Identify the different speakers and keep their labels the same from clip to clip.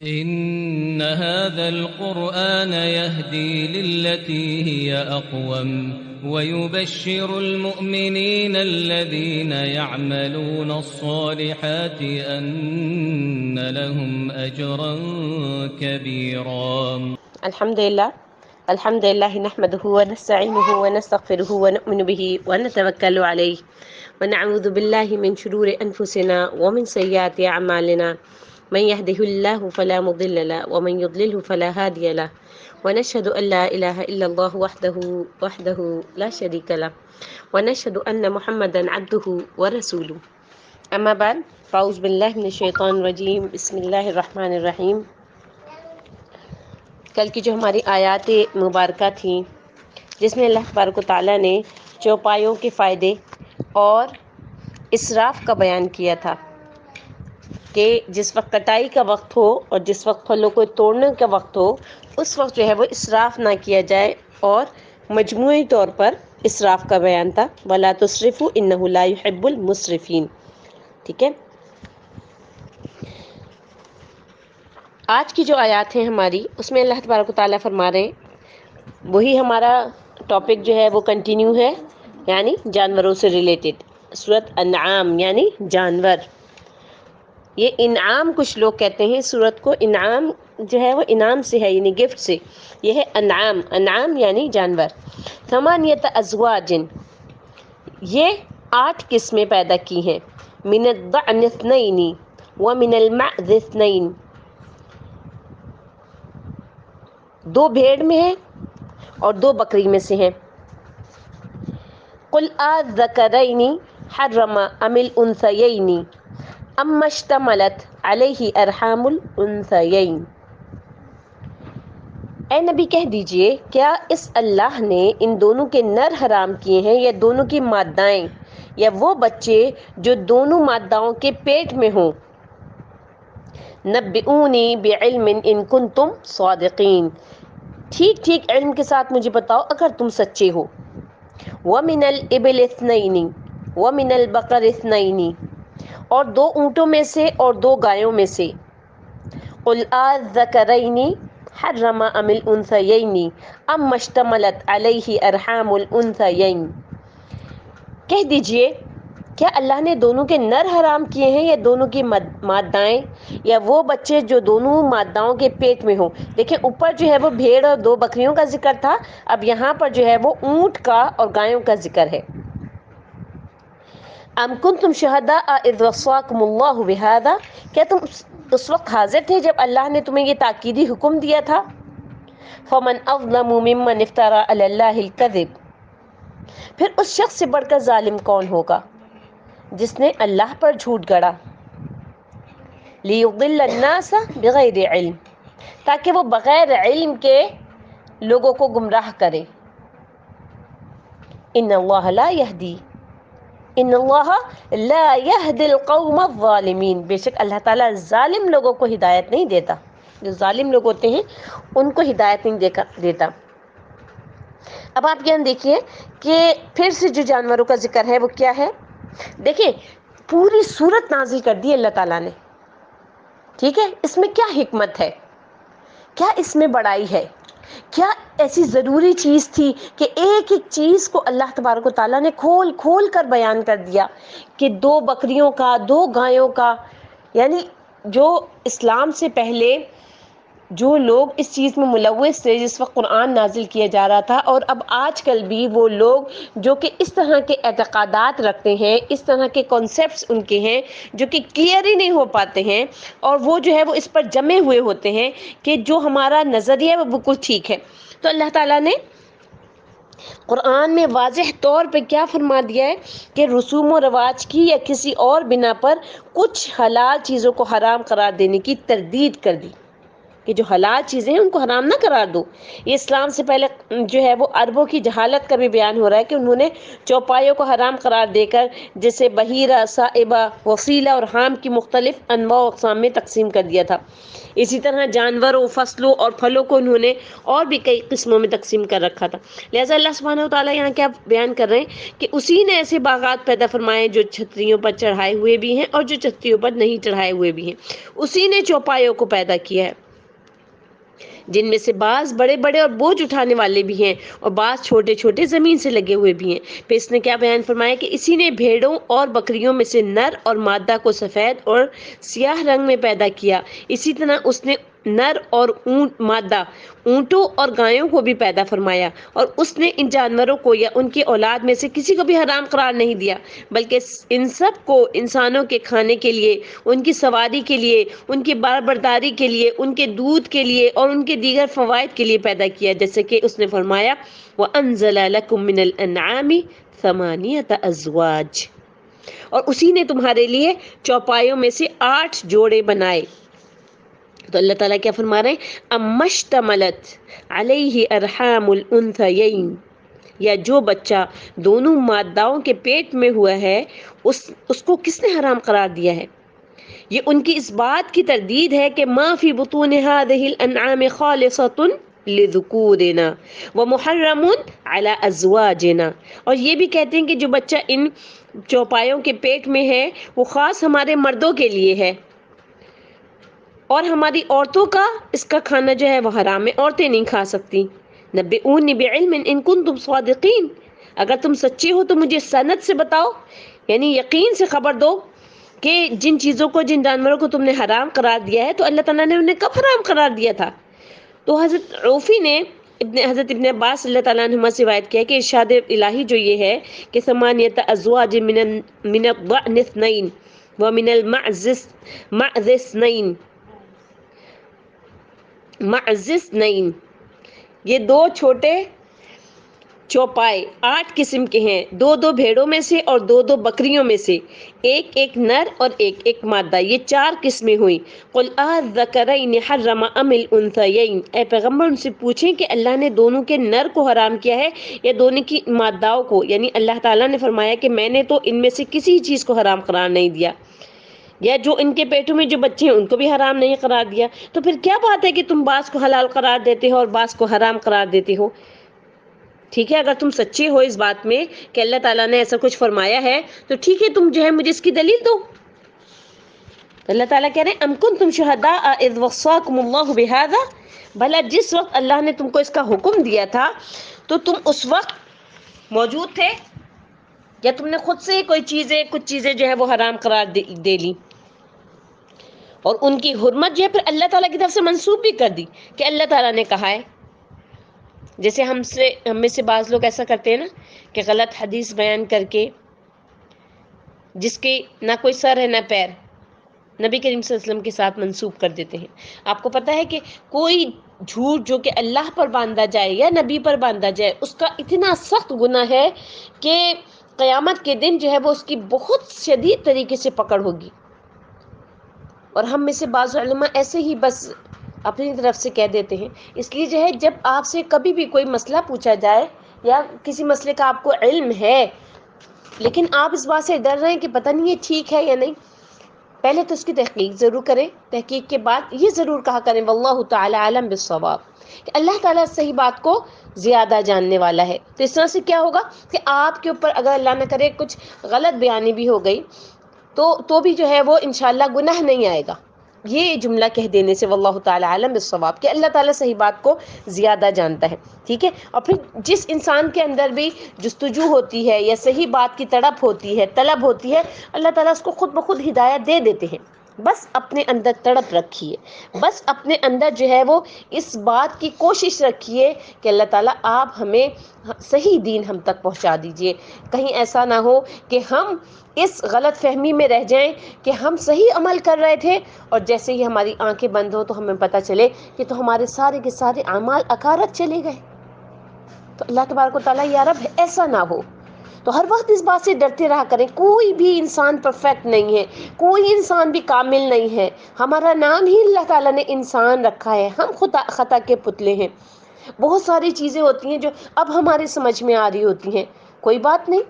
Speaker 1: إن هذا القرآن يهدي للتي هي أقوم ويبشر المؤمنين الذين يعملون الصالحات أن لهم أجرا كبيرا.
Speaker 2: الحمد لله نحمده ونستعينه ونستغفره ونؤمن به ونتوكل عليه ونعوذ بالله من شرور أنفسنا ومن سيئات أعمالنا من يهده الله فلا مضل له ومن يضلله فلا هادي له ونشهد أن لا إله إلا الله وحده لا شريك له ونشهد أن محمدا عبده ورسوله. أما بعد فأعوذ بالله من الشيطان الرجيم. بسم الله الرحمن الرحیم. کل کی جو ہماری آیات مبارکہ تھیں جس میں اللہ تبارک و تعالیٰ نے چوپایوں کے فائدے اور اسراف کا بیان کیا تھا کہ جس وقت کٹائی کا وقت ہو اور جس وقت پھلوں کو توڑنے کا وقت ہو اس وقت جو ہے وہ اسراف نہ کیا جائے، اور مجموعی طور پر اسراف کا بیان تھا. وَلَا تُسْرِفُوا إِنَّهُ لَا يُحِبُّ الْمُسْرِفِينَ. ٹھیک ہے. آج کی جو آیات ہیں ہماری، اس میں اللہ تبارک و تعالیٰ فرما رہے ہیں، وہی ہمارا ٹاپک جو ہے وہ کنٹینیو ہے، یعنی جانوروں سے ریلیٹڈ. سورۃ انعام یعنی جانور. یہ انعام کچھ لوگ کہتے ہیں سورت کو، انعام جو ہے وہ انعام سے ہے، یعنی گفٹ سے. یہ ہے انعام. انعام یعنی جانور. ثمانیۃ ازواج، یہ 8 قسمیں پیدا کی ہیں. من الضأن اثنین ومن المعز اثنین، 2 بھیڑ میں ہیں اور 2 بکری میں سے ہیں. قل الذکرین حرم ام الانثیین اما اشتملت علیہ ارحام الانثیین. اے نبی کہہ دیجئے، کیا اس اللہ نے ان دونوں کے نر حرام کیے ہیں یا دونوں کی مادائیں، یا وہ بچے جو دونوں ماداؤں کے پیٹ میں ہوں؟ نبئونی بعلم ان کنتم صادقین، ٹھیک ٹھیک علم کے ساتھ مجھے بتاؤ اگر تم سچے ہو. وَمِنَ الْإِبِلِ اثْنَيْنِ وَمِنَ الْبَقَرِ اثْنَيْنِ، اور 2 اونٹوں میں سے اور 2 گایوں میں سے. قُلْ آلذَّكَرَيْنِ حَرَّمَ أَمِ الْأُنثَيَيْنِ أَمَّا اشْتَمَلَتْ عَلَيْهِ أَرْحَامُ الْأُنثَيَيْنِ. کہہ دیجئے، کیا اللہ نے دونوں کے نر حرام کیے ہیں یا دونوں کی مادائیں، یا وہ بچے جو دونوں ماداؤں کے پیٹ میں ہوں؟ دیکھیں اوپر جو ہے وہ بھیڑ اور 2 بکریوں کا ذکر تھا، اب یہاں پر جو ہے وہ اونٹ کا اور گایوں کا ذکر ہے. ام کنتم شہداء اذ وصاکم اللہ بہذا، کیا تم اس وقت حاضر تھے جب اللہ نے تمہیں یہ تاکیدی حکم دیا تھا؟ فمن اظلم ممن افترى علی اللہ الکذب، پھر اس شخص سے بڑھ کر ظالم کون ہوگا جس نے اللہ پر جھوٹ گڑا. لیضل الناس بغیر علم، تاکہ وہ بغیر علم کے لوگوں کو گمراہ کرے. ان اللہ لا یہدی القوم الظالمین، بے شک اللہ تعالیٰ ظالم لوگوں کو ہدایت نہیں دیتا. جو ظالم لوگ ہوتے ہیں ان کو ہدایت نہیں دیتا. اب آپ یہاں دیکھیے کہ پھر سے جو جانوروں کا ذکر ہے وہ کیا ہے. دیکھیں پوری سورت نازل کر دی اللہ تعالیٰ نے، ٹھیک ہے. اس میں کیا حکمت ہے، کیا اس میں بڑائی ہے، کیا ایسی ضروری چیز تھی کہ ایک ایک چیز کو اللہ تبارک و تعالیٰ نے کھول کھول کر بیان کر دیا کہ 2 بکریوں کا 2 گایوں کا. یعنی جو اسلام سے پہلے جو لوگ اس چیز میں ملوث تھے جس وقت قرآن نازل کیا جا رہا تھا، اور اب آج کل بھی وہ لوگ جو کہ اس طرح کے اعتقادات رکھتے ہیں، اس طرح کے کانسیپٹس ان کے ہیں جو کہ کلیئر ہی نہیں ہو پاتے ہیں، اور وہ جو ہے وہ اس پر جمے ہوئے ہوتے ہیں کہ جو ہمارا نظریہ ہے وہ بالکل ٹھیک ہے. تو اللہ تعالیٰ نے قرآن میں واضح طور پہ کیا فرما دیا ہے کہ رسوم و رواج کی یا کسی اور بنا پر کچھ حلال چیزوں کو حرام قرار دینے کی تردید کر دی، کہ جو حلال چیزیں ہیں ان کو حرام نہ قرار دو. یہ اسلام سے پہلے جو ہے وہ عربوں کی جہالت کا بھی بیان ہو رہا ہے کہ انہوں نے چوپایوں کو حرام قرار دے کر جیسے بحیرہ، صائبہ، وسیلہ اور حام کی مختلف انواع و اقسام میں تقسیم کر دیا تھا. اسی طرح جانوروں، فصلوں اور پھلوں کو انہوں نے اور بھی کئی قسموں میں تقسیم کر رکھا تھا. لہٰذا اللہ سبحانہ وتعالیٰ یہاں کیا بیان کر رہے ہیں کہ اسی نے ایسے باغات پیدا فرمائے جو چھتریوں پر چڑھائے ہوئے بھی ہیں اور جو چھتریوں پر نہیں چڑھائے ہوئے بھی ہیں. اسی نے چوپایوں کو پیدا کیا ہے جن میں سے بعض بڑے بڑے اور بوجھ اٹھانے والے بھی ہیں اور بعض چھوٹے چھوٹے زمین سے لگے ہوئے بھی ہیں. پھر اس نے کیا بیان فرمایا کہ اسی نے بھیڑوں اور بکریوں میں سے نر اور مادہ کو سفید اور سیاہ رنگ میں پیدا کیا. اسی طرح اس نے نر اور مادہ اونٹوں اور گایوں کو بھی پیدا فرمایا اور اس نے ان جانوروں کو یا ان کی اولاد میں سے کسی کو بھی حرام قرار نہیں دیا بلکہ ان سب کو انسانوں کے کھانے کے لیے، ان کی سواری کے لیے، ان کی باربرداری کے لیے، ان کے دودھ کے لیے اور ان کے دیگر فوائد کے لیے پیدا کیا. جیسے کہ اس نے فرمایا وَأَنزَلَ لَكُم مِّنَ الْأَنْعَامِ ثَمَانِيَةَ أَزْوَاجٍ، اور اسی نے تمہارے لیے چوپایوں میں سے 8 جوڑے بنائے. تو اللہ تعالیٰ کیا فرما رہے ہیں امشتملت علیہ ارحام الانثیین، یا جو بچہ دونوں ماداؤں کے پیٹ میں ہوا ہے اس کو کس نے حرام قرار دیا ہے؟ یہ ان کی اس بات کی تردید ہے کہ ما فی بطون هذه الانعام خالصۃ لذکورنا ومحرم علی ازواجنا، اور یہ بھی کہتے ہیں کہ جو بچہ ان چوپایوں کے پیٹ میں ہے وہ خاص ہمارے مردوں کے لیے ہے اور ہماری عورتوں کا اس کا کھانا جو ہے وہ حرام ہے، عورتیں نہیں کھا سکتی. نبئونی بعلم ان کنتم صادقین، اگر تم سچے ہو تو مجھے سند سے بتاؤ، یعنی یقین سے خبر دو کہ جن چیزوں کو، جن جانوروں کو تم نے حرام قرار دیا ہے تو اللہ تعالیٰ نے انہیں کب حرام قرار دیا تھا. تو حضرت عوفی نے حضرت ابن عباس اللہ تعالیٰ عنہما سے روایت کیا کہ ارشاد الہی جو یہ ہے کہ ثمانیۃ ازواج من الضأن اثنین ومن المعز اثنین، معزز نئین، یہ 2 چھوٹے چوپائے 8 قسم کے ہیں، 2 بھیڑوں میں سے اور 2 بکریوں میں سے، ایک نر اور ایک مادہ، یہ 4 قسمیں ہوئیں. قل الذکرین حرم ام الانثیین، اے پیغمبر ان سے پوچھیں کہ اللہ نے دونوں کے نر کو حرام کیا ہے یا دونوں کی ماداؤں کو، یعنی اللہ تعالیٰ نے فرمایا کہ میں نے تو ان میں سے کسی چیز کو حرام قرار نہیں دیا، یا جو ان کے پیٹوں میں جو بچے ہیں ان کو بھی حرام نہیں قرار دیا. تو پھر کیا بات ہے کہ تم بعض کو حلال قرار دیتے ہو اور بعض کو حرام قرار دیتے ہو؟ ٹھیک ہے، اگر تم سچے ہو اس بات میں کہ اللہ تعالیٰ نے ایسا کچھ فرمایا ہے تو ٹھیک ہے، تم جو ہے مجھے اس کی دلیل دو. اللہ تعالیٰ کہہ رہے ہیں ام کنتم شہداء اذ وصاکم اللہ بہذا، بھلا جس وقت اللہ نے تم کو اس کا حکم دیا تھا تو تم اس وقت موجود تھے یا تم نے خود سے کچھ چیزیں جو ہے وہ حرام قرار دے لی اور ان کی حرمت جو ہے پھر اللہ تعالیٰ کی طرف سے منسوب بھی کر دی کہ اللہ تعالیٰ نے کہا ہے. جیسے ہم میں سے بعض لوگ ایسا کرتے ہیں نا کہ غلط حدیث بیان کر کے، جس کے نہ کوئی سر ہے نہ پیر، نبی کریم صلی اللہ علیہ وسلم کے ساتھ منسوب کر دیتے ہیں. آپ کو پتہ ہے کہ کوئی جھوٹ جو کہ اللہ پر باندھا جائے یا نبی پر باندھا جائے اس کا اتنا سخت گناہ ہے کہ قیامت کے دن جو ہے وہ اس کی بہت شدید طریقے سے پکڑ ہوگی. اور ہم میں سے بعض علماء ایسے ہی بس اپنی طرف سے کہہ دیتے ہیں. اس لیے جو ہے جب آپ سے کبھی بھی کوئی مسئلہ پوچھا جائے یا کسی مسئلے کا آپ کو علم ہے لیکن آپ اس بات سے ڈر رہے ہیں کہ پتہ نہیں یہ ٹھیک ہے یا نہیں، پہلے تو اس کی تحقیق ضرور کریں. تحقیق کے بعد یہ ضرور کہا کریں واللہ تعالی عالم بالصواب، کہ اللہ تعالیٰ صحیح بات کو زیادہ جاننے والا ہے. تو اس طرح سے کیا ہوگا کہ آپ کے اوپر اگر اللہ نہ کرے کچھ غلط بیانی بھی ہو گئی تو بھی جو ہے وہ انشاءاللہ گناہ نہیں آئے گا، یہ جملہ کہہ دینے سے واللہ تعالی عالم بالصواب، کہ اللہ تعالیٰ صحیح بات کو زیادہ جانتا ہے. ٹھیک ہے، اور پھر جس انسان کے اندر بھی جستجو ہوتی ہے یا صحیح بات کی تڑپ ہوتی ہے، طلب ہوتی ہے، اللہ تعالیٰ اس کو خود بخود ہدایت دے دیتے ہیں. بس اپنے اندر تڑپ رکھیے، بس اپنے اندر جو ہے وہ اس بات کی کوشش رکھیے کہ اللہ تعالیٰ آپ ہمیں صحیح دین ہم تک پہنچا دیجئے. کہیں ایسا نہ ہو کہ ہم اس غلط فہمی میں رہ جائیں کہ ہم صحیح عمل کر رہے تھے اور جیسے ہی ہماری آنکھیں بند ہو تو ہمیں پتہ چلے کہ تو ہمارے سارے کے سارے اعمال اکارت چلے گئے. تو اللہ تبارک و تعالیٰ یا رب ایسا نہ ہو. تو ہر وقت اس بات سے ڈرتے رہا کریں. کوئی بھی انسان پرفیکٹ نہیں ہے، کوئی انسان بھی کامل نہیں ہے. ہمارا نام ہی اللہ تعالیٰ نے انسان رکھا ہے، ہم خطا کے پتلے ہیں. بہت ساری چیزیں ہوتی ہیں جو اب ہمارے سمجھ میں آ رہی ہوتی ہیں، کوئی بات نہیں،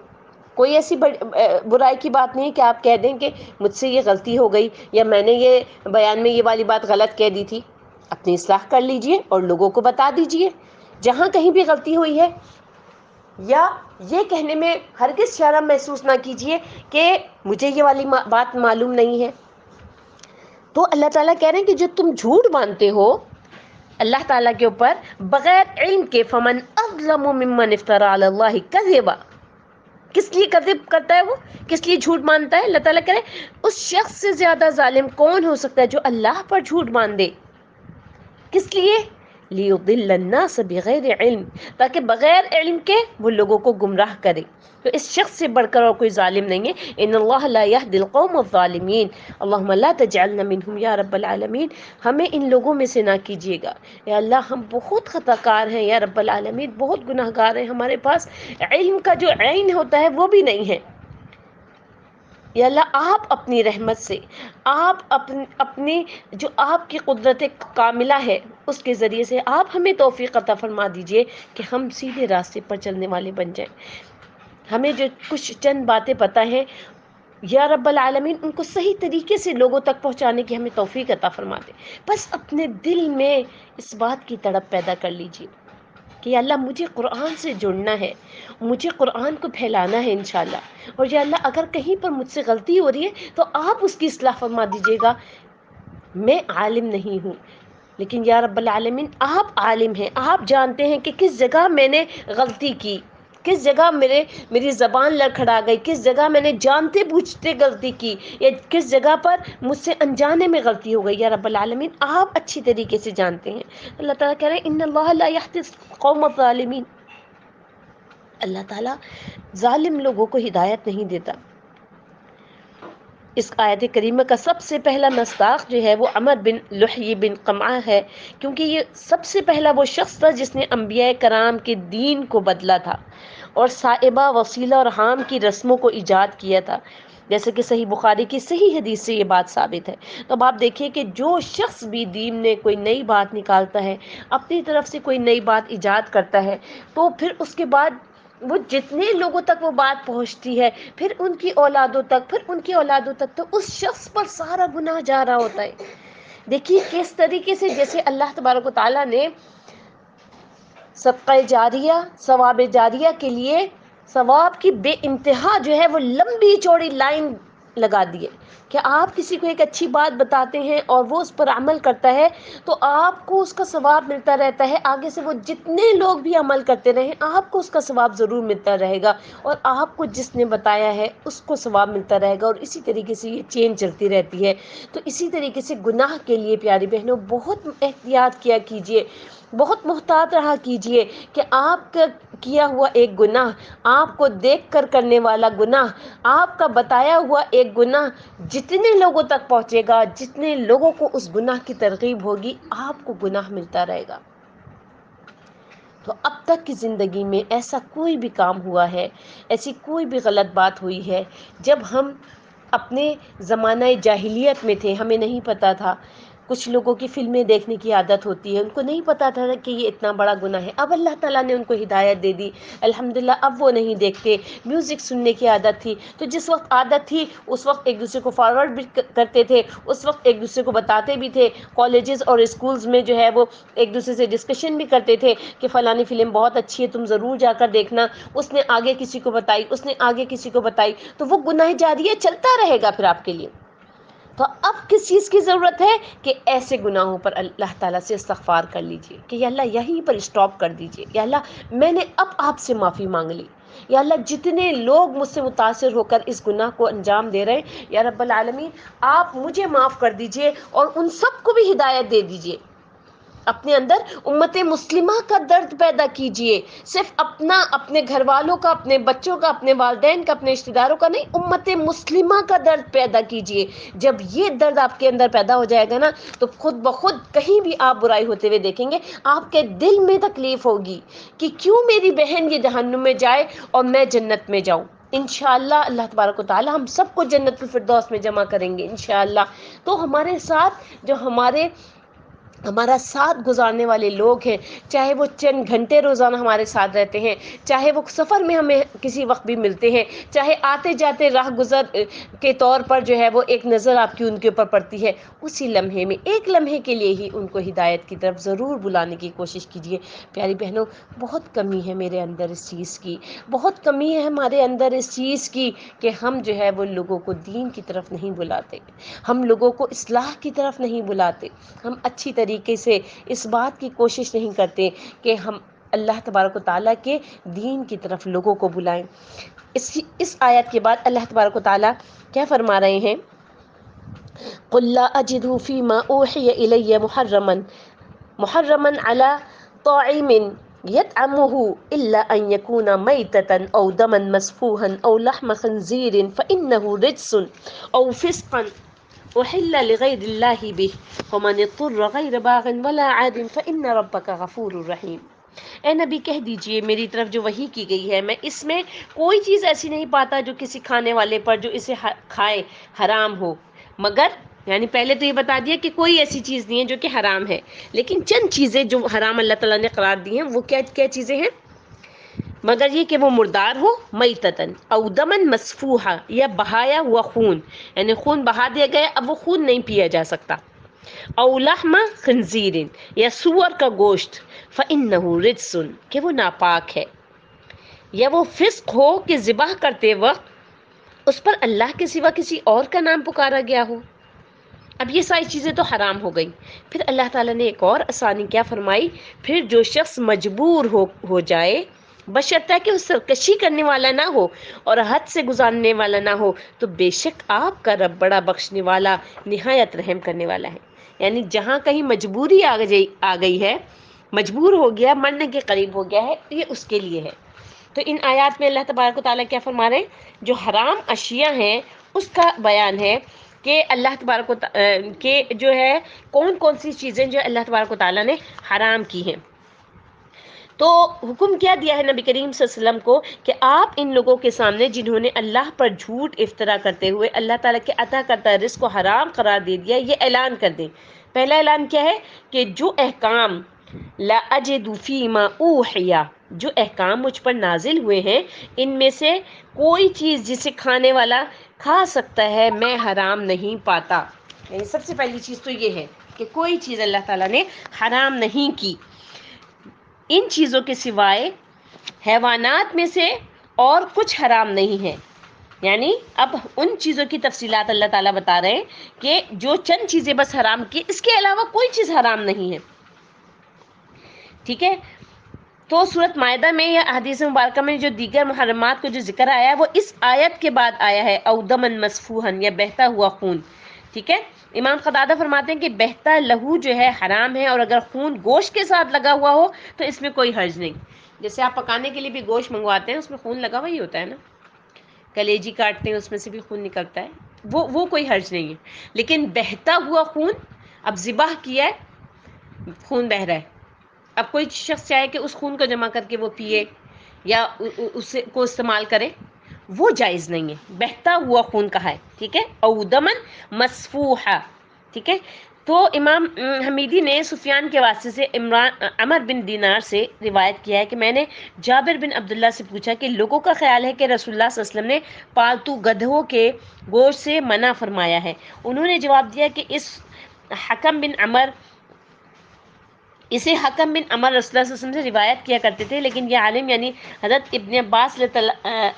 Speaker 2: کوئی ایسی برائی کی بات نہیں کہ آپ کہہ دیں کہ مجھ سے یہ غلطی ہو گئی یا میں نے یہ بیان میں یہ والی بات غلط کہہ دی تھی. اپنی اصلاح کر لیجئے اور لوگوں کو بتا دیجئے جہاں کہیں بھی غلطی ہوئی ہے. یا یہ کہنے میں ہرگز شرم محسوس نہ کیجئے کہ مجھے یہ والی بات معلوم نہیں ہے. تو اللہ تعالیٰ کہہ رہے ہیں کہ جو تم جھوٹ باندھتے ہو اللہ تعالیٰ کے اوپر بغیر علم کے، فمن اظلم ممن افترى علی اللہ کذبا، کس لیے کذب کرتا ہے وہ، کس لیے جھوٹ مانتا ہے؟ اللہ تعالیٰ کہہ رہے ہیں اس شخص سے زیادہ ظالم کون ہو سکتا ہے جو اللہ پر جھوٹ باندھے. کس لیے؟ لیضل الناس بغیر علم، تاکہ بغیر علم کے وہ لوگوں کو گمراہ کرے. تو اس شخص سے بڑھ کر اور کوئی ظالم نہیں ہے. ان اللہ لا يهدي القوم الظالمین، اللہم لا تجعلنا منہم یا رب العالمین. ہمیں ان لوگوں میں سے نہ کیجیے گا یا اللہ، ہم بہت خطا کار ہیں یا رب العالمین، بہت گناہ گار ہیں، ہمارے پاس علم کا جو عین ہوتا ہے وہ بھی نہیں ہے. یا اللہ آپ اپنی رحمت سے، آپ اپنی جو آپ کی قدرت کاملہ ہے اس کے ذریعے سے آپ ہمیں توفیق عطا فرما دیجئے کہ ہم سیدھے راستے پر چلنے والے بن جائیں. ہمیں جو کچھ چند باتیں پتہ ہیں یا رب العالمین ان کو صحیح طریقے سے لوگوں تک پہنچانے کی ہمیں توفیق عطا فرما دے. بس اپنے دل میں اس بات کی تڑپ پیدا کر لیجئے کہ یا اللہ مجھے قرآن سے جڑنا ہے، مجھے قرآن کو پھیلانا ہے انشاءاللہ. اور یا اللہ اگر کہیں پر مجھ سے غلطی ہو رہی ہے تو آپ اس کی اصلاح فرما دیجیے گا. میں عالم نہیں ہوں لیکن یا رب العالمین آپ عالم ہیں، آپ جانتے ہیں کہ کس جگہ میں نے غلطی کی، کس جگہ میری زبان لڑکھڑا گئی، کس جگہ میں نے جانتے بوجھتے غلطی کی، یا کس جگہ پر مجھ سے انجانے میں غلطی ہو گئی. یا رب العالمین آپ اچھی طریقے سے جانتے ہیں. اللہ تعالیٰ کہہ رہے ہیں ان اللہ لا يهدي القوم الظالمین، اللہ تعالیٰ ظالم لوگوں کو ہدایت نہیں دیتا. اس آیت کریمہ کا سب سے پہلا مصداق جو ہے وہ عمر بن لحی بن قمعہ ہے، کیونکہ یہ سب سے پہلا وہ شخص تھا جس نے انبیاء کرام کے دین کو بدلا تھا اور صائبہ، وسیلہ اور حام کی رسموں کو ایجاد کیا تھا، جیسے کہ صحیح بخاری کی صحیح حدیث سے یہ بات ثابت ہے. تو اب آپ دیکھیے کہ جو شخص بھی دین میں کوئی نئی بات نکالتا ہے، اپنی طرف سے کوئی نئی بات ایجاد کرتا ہے، تو پھر اس کے بعد وہ جتنے لوگوں تک وہ بات پہنچتی ہے، پھر ان کی اولادوں تک، پھر ان کی اولادوں تک، تو اس شخص پر سارا گناہ جا رہا ہوتا ہے. دیکھیے کس طریقے سے، جیسے اللہ تبارک و تعالیٰ نے صدقہ جاریہ، ثواب جاریہ کے لیے ثواب کی بے انتہا جو ہے وہ لمبی چوڑی لائن لگا دی ہے کہ آپ کسی کو ایک اچھی بات بتاتے ہیں اور وہ اس پر عمل کرتا ہے تو آپ کو اس کا ثواب ملتا رہتا ہے. آگے سے وہ جتنے لوگ بھی عمل کرتے رہیں آپ کو اس کا ثواب ضرور ملتا رہے گا، اور آپ کو جس نے بتایا ہے اس کو ثواب ملتا رہے گا، اور اسی طریقے سے یہ چین چلتی رہتی ہے. تو اسی طریقے سے گناہ کے لیے پیاری بہنوں بہت احتیاط کیا کیجیے، بہت محتاط رہا کیجیے کہ آپ کا کیا ہوا ایک گناہ، آپ کو دیکھ کر کرنے والا گناہ، آپ کا بتایا ہوا ایک گناہ جتنے لوگوں تک پہنچے گا، جتنے لوگوں کو اس گناہ کی ترغیب ہوگی، آپ کو گناہ ملتا رہے گا. تو اب تک کی زندگی میں ایسا کوئی بھی کام ہوا ہے، ایسی کوئی بھی غلط بات ہوئی ہے جب ہم اپنے زمانہ جاہلیت میں تھے، ہمیں نہیں پتہ تھا. کچھ لوگوں کی فلمیں دیکھنے کی عادت ہوتی ہے، ان کو نہیں پتہ تھا کہ یہ اتنا بڑا گناہ ہے. اب اللہ تعالیٰ نے ان کو ہدایت دے دی، الحمدللہ اب وہ نہیں دیکھتے. میوزک سننے کی عادت تھی، تو جس وقت عادت تھی اس وقت ایک دوسرے کو فارورڈ بھی کرتے تھے، اس وقت ایک دوسرے کو بتاتے بھی تھے. کالجز اور اسکولز میں جو ہے وہ ایک دوسرے سے ڈسکشن بھی کرتے تھے کہ فلانی فلم بہت اچھی ہے، تم ضرور جا کر دیکھنا. اس نے آگے کسی کو بتائی، اس نے آگے کسی کو بتائی، تو وہ گناہ جاریہ چلتا رہے گا پھر آپ کے لیے. تو اب کس چیز کی ضرورت ہے کہ ایسے گناہوں پر اللہ تعالیٰ سے استغفار کر لیجئے کہ یا اللہ یہیں پر اسٹاپ کر دیجئے. یا اللہ میں نے اب آپ سے معافی مانگ لی. یا اللہ جتنے لوگ مجھ سے متاثر ہو کر اس گناہ کو انجام دے رہے ہیں، یا رب العالمین آپ مجھے معاف کر دیجئے اور ان سب کو بھی ہدایت دے دیجئے. اپنے اندر امت مسلمہ کا درد پیدا کیجئے، صرف اپنے گھر والوں کا، اپنے بچوں کا، اپنے والدین کا، اپنے رشتہ داروں کا نہیں، امت مسلمہ کا درد پیدا کیجئے. جب یہ درد آپ کے اندر پیدا ہو جائے گا نا تو خود بخود کہیں بھی آپ برائی ہوتے ہوئے دیکھیں گے آپ کے دل میں تکلیف ہوگی کہ کیوں میری بہن یہ جہنم میں جائے اور میں جنت میں جاؤں. انشاءاللہ اللہ تبارک و تعالی ہم سب کو جنت الفردوس میں جمع کریں گے انشاءاللہ. تو ہمارے ساتھ جو ہمارے ہمارا ساتھ گزارنے والے لوگ ہیں، چاہے وہ چند گھنٹے روزانہ ہمارے ساتھ رہتے ہیں، چاہے وہ سفر میں ہمیں کسی وقت بھی ملتے ہیں، چاہے آتے جاتے راہ گزر کے طور پر جو ہے وہ ایک نظر آپ کی ان کے اوپر پڑتی ہے، اسی لمحے میں ایک لمحے کے لیے ہی ان کو ہدایت کی طرف ضرور بلانے کی کوشش کیجیے۔ پیاری بہنوں، بہت کمی ہے میرے اندر اس چیز کی، بہت کمی ہے ہمارے اندر اس چیز کی کہ ہم جو ہے وہ لوگوں کو دین کی طرف نہیں بلاتے، ہم لوگوں کو اصلاح کی طرف نہیں بلاتے، ہم اچھی طریقے سے اس بات کی کوشش نہیں کرتے کہ ہم اللہ تبارک و تعالیٰ کے دین کی طرف لوگوں کو بلائیں۔ اس آیت کے بعد اللہ تبارک و تعالیٰ کیا فرما رہے ہیں؟ قُلْ لَا أَجِدُ فِي مَا أُوحِيَ إِلَيَّ مُحَرَّمًا عَلَى طَاعِمٍ يَطْعَمُهُ إِلَّا أَن يَكُونَ مَيْتَةً أَوْ دَمًا مَسْفُوحًا أَوْ لَحْمَ خِنْزِيرٍ فَإِنَّهُ رِجْسٌ أَوْ فِسْقٌ أُحِلَّ لِغَيْرِ اللَّهِ بِهِ وَمَنِ اضْطُرَّ غَيْرَ بَاغٍ وَلَا عَادٍ فَإِنَّ رَبَّكَ غَفُورٌ رَحِيمٌ۔ اے نبی کہہ دیجئے میری طرف جو وحی کی گئی ہے، میں اس میں کوئی چیز ایسی نہیں پاتا جو کسی کھانے والے پر جو اسے کھائے حرام ہو، مگر یعنی پہلے تو یہ بتا دیا کہ کوئی ایسی چیز نہیں ہے جو کہ حرام ہے، لیکن چند چیزیں جو حرام اللہ تعالیٰ نے قرار دی ہیں وہ کیا کیا چیزیں ہیں؟ مگر یہ کہ وہ مردار ہو، میتتن او دمن مسفوحا، یا بہایا ہوا خون، یعنی خون بہا دیا گیا، اب وہ خون نہیں پیا جا سکتا، او لحم خنزیر، یا سور کا گوشت، فإنہ رجس، کہ وہ ناپاک ہے، یا وہ فسق ہو کہ ذبح کرتے وقت اس پر اللہ کے سوا کسی اور کا نام پکارا گیا ہو۔ اب یہ ساری چیزیں تو حرام ہو گئی، پھر اللہ تعالیٰ نے ایک اور آسانی کیا فرمائی، پھر جو شخص مجبور ہو جائے، بشرطہ کہ وہ سرکشی کرنے والا نہ ہو اور حد سے گزارنے والا نہ ہو، تو بے شک آپ کا رب بڑا بخشنے والا، نہایت رحم کرنے والا ہے۔ یعنی جہاں کہیں مجبوری آ گئی ہے، مجبور ہو گیا، مرنے کے قریب ہو گیا ہے، یہ اس کے لیے ہے۔ تو ان آیات میں اللہ تبارک و تعالیٰ کیا فرما رہے ہیں؟ جو حرام اشیاء ہیں اس کا بیان ہے کہ اللہ تبارک و کہ جو ہے کون کون سی چیزیں جو اللہ تبارک و تعالیٰ نے حرام کی ہیں۔ تو حکم کیا دیا ہے نبی کریم صلی اللہ علیہ وسلم کو کہ آپ ان لوگوں کے سامنے جنہوں نے اللہ پر جھوٹ افطرا کرتے ہوئے اللہ تعالیٰ کے عطا کرتا رزق کو حرام قرار دے دیا، یہ اعلان کر دیں۔ پہلا اعلان کیا ہے کہ جو احکام لا اجد فیما اوحی، جو احکام مجھ پر نازل ہوئے ہیں، ان میں سے کوئی چیز جسے کھانے والا کھا سکتا ہے میں حرام نہیں پاتا۔ یعنی سب سے پہلی چیز تو یہ ہے کہ کوئی چیز اللہ تعالیٰ نے حرام نہیں کی۔ ان چیزوں کے سوائے حیوانات میں سے اور کچھ حرام نہیں ہے۔ یعنی اب ان چیزوں کی تفصیلات اللہ تعالیٰ بتا رہے ہیں کہ جو چند چیزیں بس حرام کی، اس کے علاوہ کوئی چیز حرام نہیں ہے، ٹھیک ہے۔ تو سورۃ مائدہ میں یا حدیث مبارکہ میں جو دیگر محرمات کو جو ذکر آیا ہے وہ اس آیت کے بعد آیا ہے، او دمن مسفوحن، یا بہتا ہوا خون، ٹھیک ہے۔ امام قتادہ فرماتے ہیں کہ بہتا لہو جو ہے حرام ہے، اور اگر خون گوشت کے ساتھ لگا ہوا ہو تو اس میں کوئی حرج نہیں۔ جیسے آپ پکانے کے لیے بھی گوشت منگواتے ہیں، اس میں خون لگا ہوا ہی ہوتا ہے نا، کلیجی کاٹتے ہیں اس میں سے بھی خون نکلتا ہے، وہ کوئی حرج نہیں ہے۔ لیکن بہتا ہوا خون، اب ذبح کیا ہے، خون بہہ رہا ہے، اب کوئی شخص چاہے کہ اس خون کو جمع کر کے وہ پیے یا اس کو استعمال کرے، وہ جائز نہیں ہے، بہتا ہوا خون کہا ہے، ٹھیک ہے۔ او دمن مسفوحا، ٹھیک ہے۔ تو امام حمیدی نے سفیان کے واسطے سے عمر بن دینار سے روایت کیا ہے کہ میں نے جابر بن عبداللہ سے پوچھا کہ لوگوں کا خیال ہے کہ رسول اللہ صلی اللہ علیہ وسلم نے پالتو گدھوں کے گوشت سے منع فرمایا ہے۔ انہوں نے جواب دیا کہ اسے حکم بن عمر رسول اللہ صلی اللہ علیہ وسلم سے روایت کیا کرتے تھے، لیکن یہ عالم یعنی حضرت ابن عباس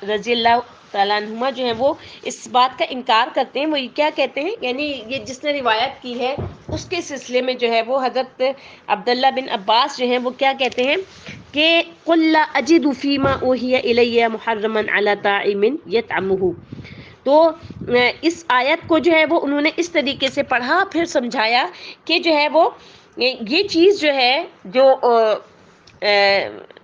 Speaker 2: رضی اللہ تعالیٰ عنہما جو ہیں وہ اس بات کا انکار کرتے ہیں۔ وہ یہ کیا کہتے ہیں، یعنی یہ جس نے روایت کی ہے اس کے سلسلے میں جو ہے وہ حضرت عبداللہ بن عباس جو ہیں وہ کیا کہتے ہیں کہ قُلْ لَا أَجِدُ فِي مَا أُوحِيَ إِلَيَّ مُحَرَّمًا عَلَى طَاعِمٍ يَطْعَمُهُ۔ تو اس آیت کو جو ہے وہ انہوں نے اس طریقے سے پڑھا، پھر سمجھایا کہ جو ہے وہ یہ چیز جو ہے جو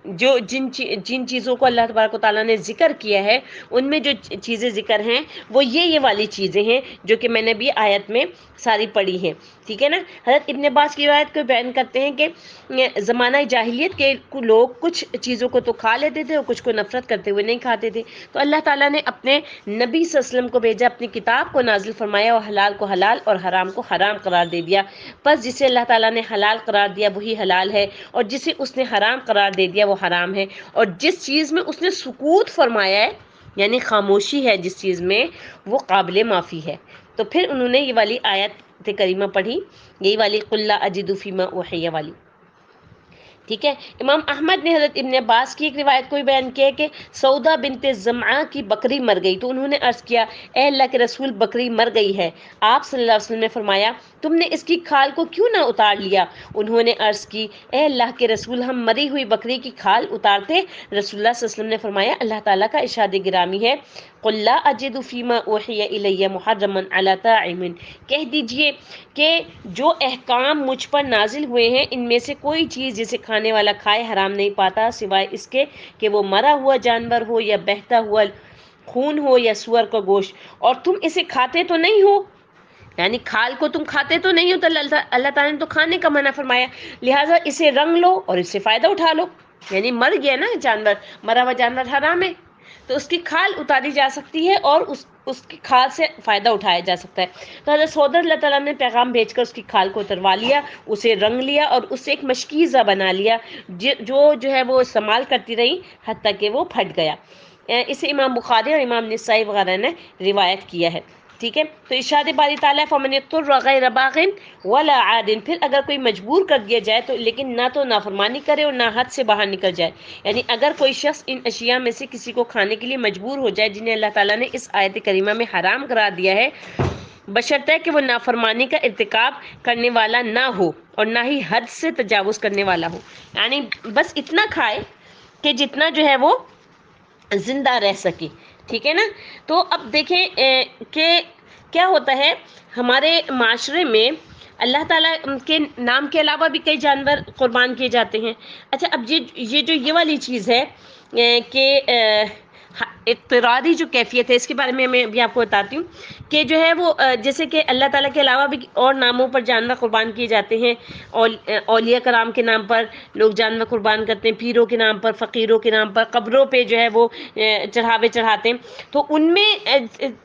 Speaker 2: جو جن چیزوں کو اللہ تبارک و تعالیٰ نے ذکر کیا ہے ان میں جو چیزیں ذکر ہیں وہ یہ والی چیزیں ہیں جو کہ میں نے بھی آیت میں ساری پڑھی ہیں، ٹھیک ہے نا۔ حضرت ابن عباس کی روایت کو بیان کرتے ہیں کہ زمانہ جاہلیت کے لوگ کچھ چیزوں کو تو کھا لیتے تھے اور کچھ کو نفرت کرتے ہوئے نہیں کھاتے تھے، تو اللہ تعالیٰ نے اپنے نبی صلی اللہ علیہ وسلم کو بھیجا، اپنی کتاب کو نازل فرمایا اور حلال کو حلال اور حرام کو حرام قرار دے دیا۔ پس جسے اللہ تعالیٰ نے حلال قرار دیا وہی حلال ہے، اور جسے اس نے حرام قرار دے دیا وہ حرام ہے، اور جس چیز میں اس نے سکوت فرمایا ہے یعنی خاموشی ہے جس چیز میں، وہ قابل معافی ہے۔ تو پھر انہوں نے یہ والی آیت کریمہ پڑھی، یہی والی قل لا اجد فیما اوحی والی، ٹھیک ہے۔ امام احمد نے حضرت ابن عباس کی ایک روایت کو بیان کیا کہ سودا بنت زمعہ کی بکری مر گئی، تو انہوں نے عرض کیا اے اللہ کے رسول بکری مر گئی ہے۔ آپ صلی اللہ علیہ وسلم نے فرمایا تم نے اس کی کھال کو کیوں نہ اتار لیا؟ انہوں نے عرض کی اے اللہ کے رسول ہم مری ہوئی بکری کی کھال اتارتے؟ رسول اللہ صلی اللہ علیہ وسلم نے فرمایا اللہ تعالیٰ کا ارشاد گرامی ہے قل لا اجد فیما اوحی الی محرما علی طاعم، کہہ دیجئے کہ جو احکام مجھ پر نازل ہوئے ہیں ان میں سے کوئی چیز جسے کھانے والا کھائے حرام نہیں پاتا سوائے اس کے کہ وہ مرا ہوا جانور ہو یا بہتا ہوا خون ہو یا سور کا گوشت، اور تم اسے کھاتے تو نہیں ہو، یعنی کھال کو تم کھاتے تو نہیں ہو، تو اللہ تعالیٰ نے تو کھانے کا منع فرمایا، لہٰذا اسے رنگ لو اور اس سے فائدہ اٹھا لو، یعنی مر گیا نا جانور، مرا ہوا جانور حرام ہے تو اس کی کھال اتاری جا سکتی ہے اور اس کی کھال سے فائدہ اٹھایا جا سکتا ہے۔ تو حضرت سودر اللہ تعالیٰ نے پیغام بھیج کر اس کی کھال کو اتروا لیا، اسے رنگ لیا اور اس سے ایک مشکیزہ بنا لیا جو ہے وہ استعمال کرتی رہی حتیٰ کہ وہ پھٹ گیا۔ اسے امام بخاری اور امام نسائی وغیرہ نے روایت کیا ہے، ٹھیک ہے۔ تو ارشاد باری تعالیٰ فمن اضطر غیر باغ ولا عاد، پھر اگر کوئی مجبور کر دیا جائے تو لیکن نہ تو نافرمانی کرے اور نہ حد سے باہر نکل جائے، یعنی اگر کوئی شخص ان اشیاء میں سے کسی کو کھانے کے لیے مجبور ہو جائے جنہیں اللہ تعالیٰ نے اس آیت کریمہ میں حرام قرار دیا ہے، بشرطے کہ وہ نافرمانی کا ارتکاب کرنے والا نہ ہو اور نہ ہی حد سے تجاوز کرنے والا ہو، یعنی بس اتنا کھائے کہ جتنا جو ہے وہ زندہ رہ سکے، ٹھیک ہے نا۔ تو اب دیکھیں کہ کیا ہوتا ہے ہمارے معاشرے میں اللہ تعالیٰ کے نام کے علاوہ بھی کئی جانور قربان کیے جاتے ہیں۔ اچھا اب یہ والی چیز ہے کہ اضطراری جو کیفیت ہے اس کے بارے میں میں بھی آپ کو بتاتی ہوں کہ جو ہے وہ جیسے کہ اللہ تعالیٰ کے علاوہ بھی اور ناموں پر جانور قربان کیے جاتے ہیں، اولیاء کرام کے نام پر لوگ جانور قربان کرتے ہیں، پیروں کے نام پر، فقیروں کے نام پر، قبروں پہ جو ہے وہ چڑھاوے چڑھاتے ہیں۔ تو ان میں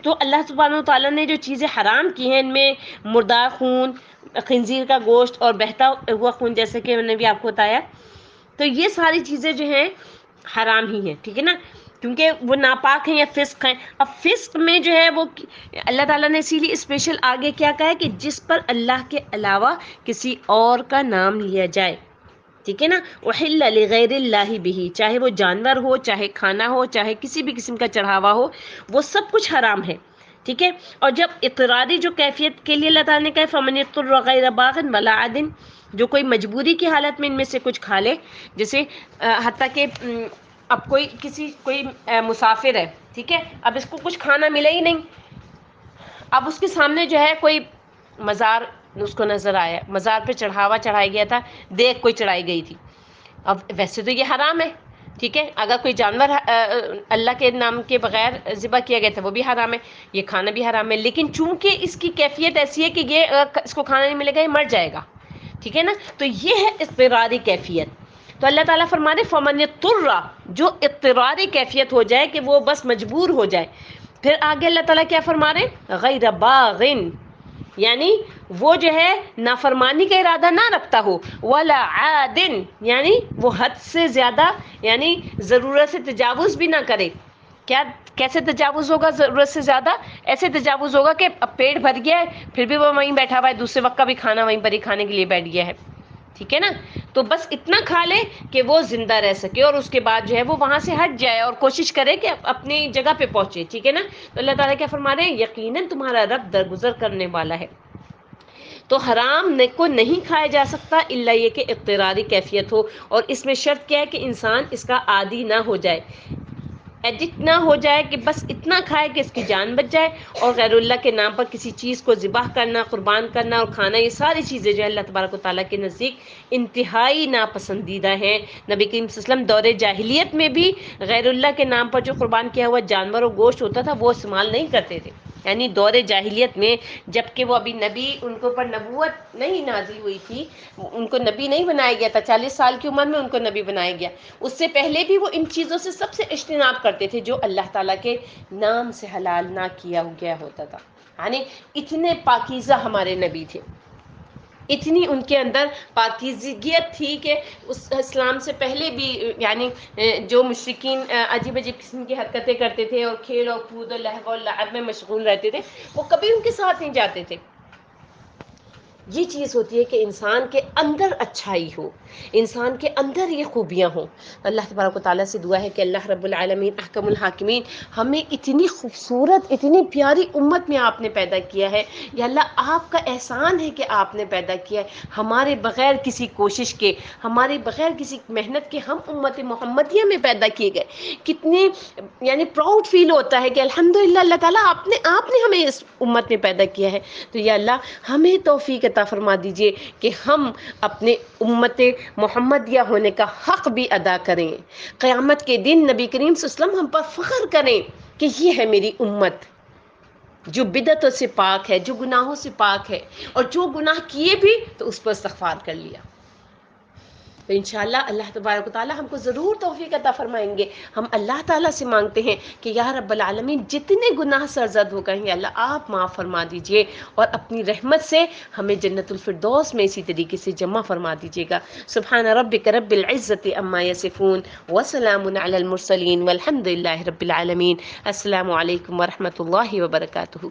Speaker 2: تو اللہ سبحانہ وتعالیٰ نے جو چیزیں حرام کی ہیں ان میں مردار خون، خنزیر کا گوشت اور بہتا ہوا خون، جیسے کہ میں نے بھی آپ کو بتایا، تو یہ ساری چیزیں جو ہیں حرام ہی ہیں، ٹھیک ہے نا، کیونکہ وہ ناپاک ہیں یا فسق ہیں۔ اب فسق میں جو ہے وہ اللہ تعالیٰ نے اسی لیے اسپیشل آگے کیا کہا ہے کہ جس پر اللہ کے علاوہ کسی اور کا نام لیا جائے، ٹھیک ہے نا، احل لغیر اللہ بہ، چاہے وہ جانور ہو، چاہے کھانا ہو، چاہے کسی بھی قسم کا چڑھاوا ہو، وہ سب کچھ حرام ہے، ٹھیک ہے۔ اور جب اضطراری جو کیفیت کے لیے اللہ تعالیٰ نے کہا فمن اضطر غیر باغ ولا عاد، جو کوئی مجبوری کی حالت میں ان میں سے کچھ کھا لے، جیسے حتیٰ کہ اب کوئی مسافر ہے، ٹھیک ہے، اب اس کو کچھ کھانا ملے ہی نہیں، اب اس کے سامنے جو ہے کوئی مزار اس کو نظر آیا، مزار پہ چڑھاوا چڑھایا گیا تھا، دیگ کوئی چڑھائی گئی تھی، اب ویسے تو یہ حرام ہے، ٹھیک ہے، اگر کوئی جانور اللہ کے نام کے بغیر ذبح کیا گیا تھا وہ بھی حرام ہے، یہ کھانا بھی حرام ہے، لیکن چونکہ اس کی کیفیت ایسی ہے کہ یہ اس کو کھانا نہیں ملے گا، یہ مر جائے گا، ٹھیک ہے نا، تو یہ ہے اضطراری کیفیت۔ تو اللہ تعالیٰ فرمانے فمن اضطر، جو اضطراری کیفیت ہو جائے کہ وہ بس مجبور ہو جائے، پھر آگے اللہ تعالیٰ کیا فرما رہے ہیں غیر باغ، یعنی وہ جو ہے نافرمانی کا ارادہ نہ رکھتا ہو، ولا عاد، یعنی وہ حد سے زیادہ یعنی ضرورت سے تجاوز بھی نہ کرے۔ کیسے تجاوز ہوگا ضرورت سے زیادہ؟ ایسے تجاوز ہوگا کہ اب پیٹ بھر گیا ہے پھر بھی وہ وہیں بیٹھا ہوا ہے، دوسرے وقت کا بھی کھانا وہیں پر ہی کھانے کے لیے بیٹھ گیا ہے، ٹھیک ہے نا، تو بس اتنا کھا لے کہ وہ زندہ رہ سکے اور اس کے بعد جو ہے وہ وہاں سے ہٹ جائے اور کوشش کرے کہ اپنی جگہ پہ پہنچے، ٹھیک ہے نا۔ تو اللہ تعالیٰ کیا فرما رہے ہیں یقیناً تمہارا رب درگزر کرنے والا ہے۔ تو حرام کو نہیں کھایا جا سکتا الا یہ کہ اضطراری کیفیت ہو، اور اس میں شرط کیا ہے کہ انسان اس کا عادی نہ ہو جائے، ایڈکٹ نہ ہو جائے کہ بس اتنا کھائے کہ اس کی جان بچ جائے، اور غیر اللہ کے نام پر کسی چیز کو ذبح کرنا، قربان کرنا اور کھانا، یہ ساری چیزیں جو ہے اللہ تبارک و تعالیٰ کے نزدیک انتہائی ناپسندیدہ ہیں۔ نبی کریم صلی اللہ علیہ وسلم دور جاہلیت میں بھی غیر اللہ کے نام پر جو قربان کیا ہوا جانور اور گوشت ہوتا تھا وہ استعمال نہیں کرتے تھے، یعنی دور جاہلیت میں جب کہ وہ ابھی نبی، ان کے اوپر نبوت نہیں نازل ہوئی تھی، ان کو نبی نہیں بنایا گیا تھا، 40 سال کی عمر میں ان کو نبی بنایا گیا، اس سے پہلے بھی وہ ان چیزوں سے سب سے اجتناب کرتے تھے جو اللہ تعالیٰ کے نام سے حلال نہ کیا گیا ہوتا تھا۔ یعنی اتنے پاکیزہ ہمارے نبی تھے، اتنی ان کے اندر پاکیزگیت تھی کہ اس اسلام سے پہلے بھی یعنی جو مشرکین عجیب عجیب قسم کی حرکتیں کرتے تھے اور کھیل اور کود اور لہو اور لعب میں مشغول رہتے تھے، وہ کبھی ان کے ساتھ نہیں جاتے تھے۔ یہ چیز ہوتی ہے کہ انسان کے اندر اچھائی ہو، انسان کے اندر یہ خوبیاں ہوں۔ اللہ تبارک و تعالیٰ سے دعا ہے کہ اللہ رب العالمین احکم الحاکمین ہمیں اتنی خوبصورت، اتنی پیاری امت میں آپ نے پیدا کیا ہے، یا اللہ آپ کا احسان ہے کہ آپ نے پیدا کیا ہے ہمارے بغیر کسی کوشش کے، ہمارے بغیر کسی محنت کے، ہم امت محمدیہ میں پیدا کیے گئے۔ کتنی یعنی پراؤڈ فیل ہوتا ہے کہ الحمدللہ اللہ تعالیٰ آپ نے ہمیں اس امت میں پیدا کیا ہے۔ تو یا اللہ ہمیں توفیق عطا فرما دیجئے کہ ہم اپنے امت محمدیہ ہونے کا حق بھی ادا کریں، قیامت کے دن نبی کریم صلی اللہ علیہ وسلم ہم پر فخر کریں کہ یہ ہے میری امت جو بدعتوں سے پاک ہے، جو گناہوں سے پاک ہے، اور جو گناہ کیے بھی تو اس پر استغفار کر لیا۔ تو انشاءاللہ اللہ تبارک و تعالیٰ ہم کو ضرور توفیق عطا فرمائیں گے۔ ہم اللہ تعالیٰ سے مانگتے ہیں کہ یا رب العالمین جتنے گناہ سرزد ہو گئے ہیں اللہ آپ معاف فرما دیجئے، اور اپنی رحمت سے ہمیں جنت الفردوس میں اسی طریقے سے جمع فرما دیجئے گا۔ سبحان ربک رب العزت عما یصفون وسلام علی المرسلین والحمد للہ رب العالمین۔ السلام علیکم ورحمۃ اللہ وبرکاتہ۔